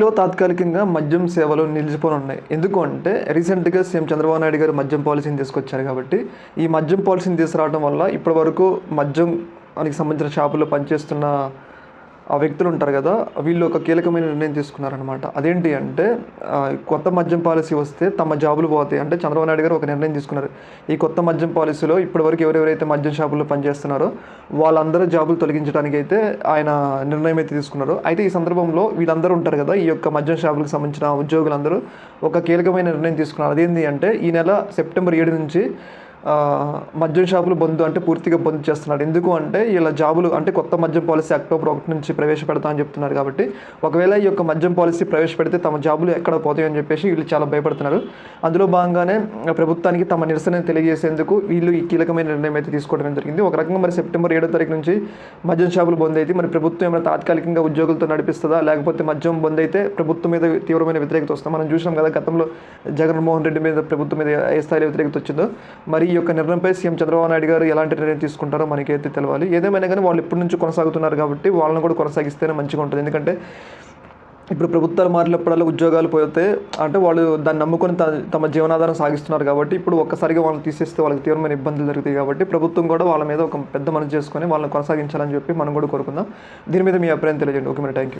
లో తాత్కాలికంగా మద్యం సేవలు నిలిచిపోనున్నాయి. ఎందుకు అంటే రీసెంట్‌గా సీఎం చంద్రబాబు నాయుడు గారు మద్యం పాలసీని తీసుకొచ్చారు కాబట్టి, ఈ మద్యం పాలసీని తీసుకురావడం వల్ల ఇప్పటివరకు మద్యానికి సంబంధించిన షాపుల్లో పనిచేస్తున్న ఆ వ్యక్తులు ఉంటారు గదా! వీళ్ళు ఒక కీలకమైన నిర్ణయం తీసుకున్నారనమాట. అదేంటి అంటే కొత్త మద్యం పాలసీ వస్తే తమ జాబులు పోతాయి. అంటే చంద్రబాబు నాయుడు గారు ఒక నిర్ణయం తీసుకున్నారు. ఈ కొత్త మద్యం పాలసీలో ఇప్పటివరకు ఎవరెవరైతే మద్యం షాపుల్లో పనిచేస్తున్నారో వాళ్ళందరి జాబులు తొలగించడానికైతే ఆయన నిర్ణయం అయితే తీసుకున్నారు. అయితే ఈ సందర్భంలో వీళ్ళందరూ ఉంటారు గదా! ఈ యొక్క మద్యం షాపులకు సంబంధించిన ఉద్యోగులందరూ ఒక కీలకమైన నిర్ణయం తీసుకున్నారు. అదేంటి అంటే ఈ నెల సెప్టెంబర్ 7 నుంచి మద్యం షాపులు బంద్ అంటే పూర్తిగా బంద్ చేస్తున్నారు. ఎందుకు అంటే ఇలా జాబులు అంటే కొత్త మద్యం పాలసీ అక్టోబర్ 1 నుంచి ప్రవేశపెడతా అని చెప్తున్నారు కాబట్టి, ఒకవేళ ఈ యొక్క మద్యం పాలసీ ప్రవేశపెడితే తమ జాబులు ఎక్కడ పోతాయని చెప్పేసి వీళ్ళు చాలా భయపడుతున్నారు. అందులో భాగంగానే ప్రభుత్వానికి తమ నిరసన తెలియజేసేందుకు వీళ్ళు ఈ కీలకమైన నిర్ణయం అయితే తీసుకోవడం జరిగింది. ఒక రకంగా మరి సెప్టెంబర్ 7వ తారీఖు నుంచి మద్యం షాపులు బంద్ అయితే మరి ప్రభుత్వం ఏమైనా తాత్కాలికంగా ఉద్యోగులతో నడిపిస్తుందా? లేకపోతే మద్యం బంద్ అయితే ప్రభుత్వం మీద తీవ్రమైన వ్యతిరేకత వస్తుందా? మనం చూసాం కదా గతంలో జగన్మోహన్ రెడ్డి మీద ప్రభుత్వం మీద ఏ స్థాయిలో వ్యతిరేకత వచ్చిందో. మరి ఈ యొక్క నిర్ణయంపై సీఎం చంద్రబాబు నాయుడు గారు ఎలాంటి నిర్ణయం తీసుకుంటారో మనకైతే తెలవాలి. ఏదేమైనా కానీ వాళ్ళు ఎప్పటి నుంచి కొనసాగుతున్నారు కాబట్టి వాళ్ళని కూడా కొనసాగిస్తేనే మంచిగా ఉంటుంది. ఎందుకంటే ఇప్పుడు ప్రభుత్వాలు మారినప్పుడల్లా ఉద్యోగాలు పోతే అంటే వాళ్ళు దాన్ని నమ్ముకొని తమ జీవనాధారం సాగిస్తున్నారు కాబట్టి ఇప్పుడు ఒక్కసారిగా వాళ్ళని తీసేస్తే వాళ్ళకి తీవ్రమైన ఇబ్బందులు జరుగుతాయి కాబట్టి ప్రభుత్వం కూడా వాళ్ళ మీద ఒక పెద్ద మనసు చేసుకొని వాళ్ళని కొనసాగించాలని చెప్పి మనం కూడా కోరుకుందాం. దీని మీద మీ అభిప్రాయం తెలియజేయండి. ఓకే మరి, థ్యాంక్ యూ.